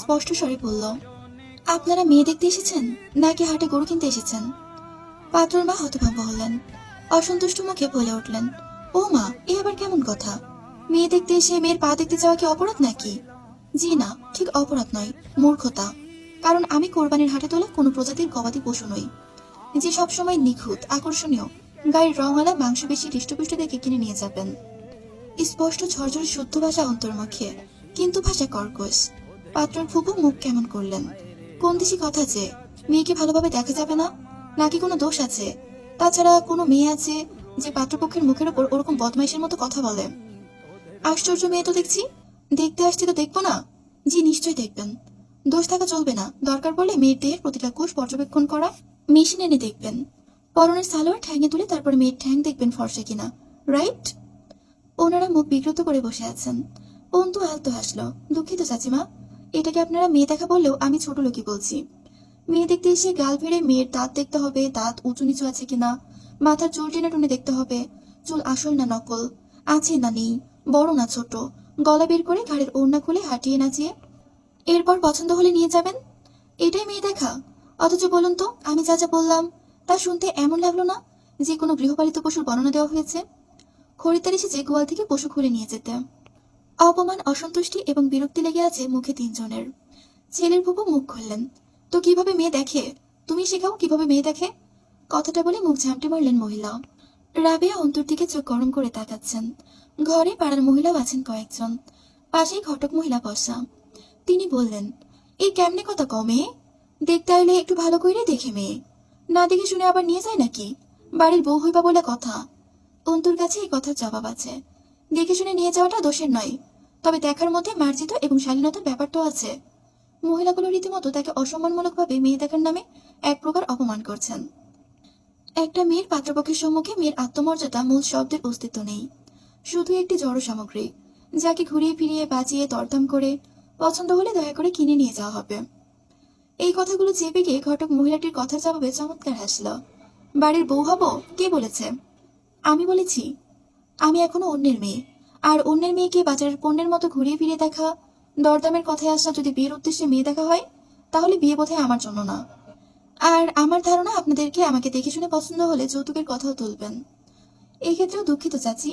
স্পষ্ট স্বরে বলল, আপনারা মেয়ে দেখতে এসেছেন নাকি হাটে গরু কিনতে এসেছেন? পাত্রর মা হতভম্ব হলেন। অসন্তুষ্ট মুখে বলে উঠলেন, ও মা, এ আবার কেমন কথা? মেয়ে দেখতে এসে মেয়ের পা দেখতে যাওয়া কি অপরাধ নাকি? জি না, ঠিক অপরাধ নয়, মূর্খতা। কারণ আমি কোরবানির হাটে তোলা কোনো প্রজাতির গবাদি পশু নই, যে সবসময় নিখুঁত, আকর্ষণীয়, গায়ের রঙওয়ালা, মাংস বেশি হৃষ্টপুষ্ট দেখে কিনে নিয়ে যাবেন। স্পষ্ট ঝরঝরে শুদ্ধ ভাষা অন্তর্মুখে, কিন্তু ভাষা কর্কশ। পাত্রর ফুপু মুখ কেমন করলেন। কোন দেশি কথা যে মেয়েকে ভালোভাবে দেখা যাবে না? নাকি কোনো দোষ আছে? তাছাড়া কোনো মেয়ে আছে যে পাত্রপক্ষের মুখের ওপর ওরকম বদমাইশের মতো কথা বলে? আশ্চর্য মেয়ে তো দেখছি। দেখতে আসছি তো দেখবো না? জি নিশ্চয়ই দেখবেন। দোষ থাকা চলবে না। দরকার পড়লে মেয়ের দেহের প্রতিটা কোষ পর্যবেক্ষণ করা, মেশিন এনে দেখবেন। পরনের সালোয়ার ঠ্যাঙে তুলে তারপর মেয়ের ঠ্যাং দেখবেন ফর্সা কিনা। রাইট? ওনারা মুখ বিকৃত করে বসে আছেন। অন্তু আলতো হাসলো। দুঃখিত চাচিমা, এটাকে আপনারা মেয়ে দেখা বললেও আমি ছোট লোকই বলছি। মেয়ে দেখতে এসে গাল ফেড়ে মেয়ের দাঁত দেখতে হবে, দাঁত উঁচু নিচু আছে কিনা, মাথার চুল টেনে টুনে দেখতে হবে, চুল আসল না নকল, আছে না নেই, বড় না ছোট, গলা বের করে ঘাড়ের ওড়না খুলে হাঁটিয়ে নাচিয়ে এরপর পছন্দ হলে নিয়ে যাবেন। এটাই মেয়ে দেখা? অথচ বলুন তো, আমি যা যা বললাম তা শুনতে এমন লাগলো না যে কোনো গৃহপালিত পশুর বর্ণনা দেওয়া হয়েছে? খরিদ্দার এসেছে গোয়াল থেকে পশু খুলে নিয়ে যেতে। অপমান, অসন্তুষ্টি এবং বিরক্তি লেগে আছে মুখে তিনজনের। ছেলের ফুপু মুখ খুললেন, তো কিভাবে মেয়ে দেখে? তুমি শেখাও কিভাবে মেয়ে দেখে। কথাটা বলে মুখ ঝামটে মারলেন মহিলা। রাবেয়া অন্তর দিকে চোখ গরম করে তাকাচ্ছেন। ঘরে পাড়ার মহিলাও আছেন কয়েকজন। পাশেই ঘটক মহিলা বসা। তিনি বললেন, এই কেমনে কথা কও মেয়ে? দেখতে আইলে একটু ভালো করে দেখে মেয়ে, না দেখে শুনে আবার নিয়ে যায় নাকি? বাড়ির বউ হইবা বলে কথা। অন্তুর কাছে এই কথার জবাব আছে। দেখে শুনে নিয়ে যাওয়াটা দোষের নয়, তবে দেখার মধ্যে মার্জিত এবং শালীনতার ব্যাপার তো আছে। মহিলাগুলো রীতিমতো তাকে অসম্মানমূলক ভাবে মেয়ে দেখার নামে এক প্রকার অপমান করছেন। একটা মেয়ের পাত্রপক্ষের সম্মুখে মেয়ের আত্মমর্যাদা মূল শব্দের অস্তিত্ব নেই, শুধু একটি জড় সামগ্রী, যাকে ঘুরিয়ে ফিরিয়ে বাঁচিয়ে দরদাম করে পছন্দ হলে দয়া করে কিনে নিয়ে যাওয়া হবে। এই কথাগুলো চেপে গিয়ে ঘটক মহিলাটির কথার জবাবে চমৎকার হাসল। বাড়ির বউ হব কে বলেছে? আমি বলেছি। আমি এখনো অন্যের মেয়ে, আর অন্যের মেয়েকে বাজারের পণ্যের মতো ঘুরিয়ে ফিরিয়ে দেখা, দরদামের কথায় আসা যদি বিয়ের উদ্দেশ্যে মেয়ে দেখা হয়, তাহলে বিয়ে বোধহয় আমার জন্য না। আর আমার ধারণা আপনাদেরকে আমাকে দেখে শুনে পছন্দ হলে যৌতুকের কথাও তুলবেন। এই ক্ষেত্রেও দুঃখিত চাচি,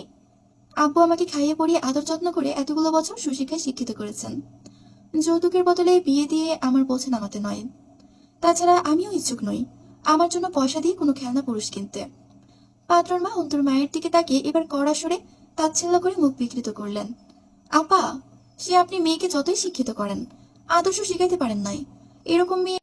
আব্বু আমাকে খাইয়ে পরিয়ে আদর যত্ন করে এতগুলো বছর সুশিক্ষায় শিক্ষিত করেছেন। যৌতুকের বদলে বিয়ে দিয়ে আমার বোঝা নামাতে নয়। তাছাড়া আমিও ইচ্ছুক নই আমার জন্য পয়সা দিয়ে কোনো খেলনা পুরুষ কিনতে। পাত্রর মা অন্তর মায়ের দিকে তাকিয়ে এবার কড়া সরে তাচ্ছিল্য করে মুখ বিকৃত করলেন। আপা, সে আপনি মেয়েকে যতই শিক্ষিত করেন, আদর্শ শিখাইতে পারেন নাই। এরকম মেয়ে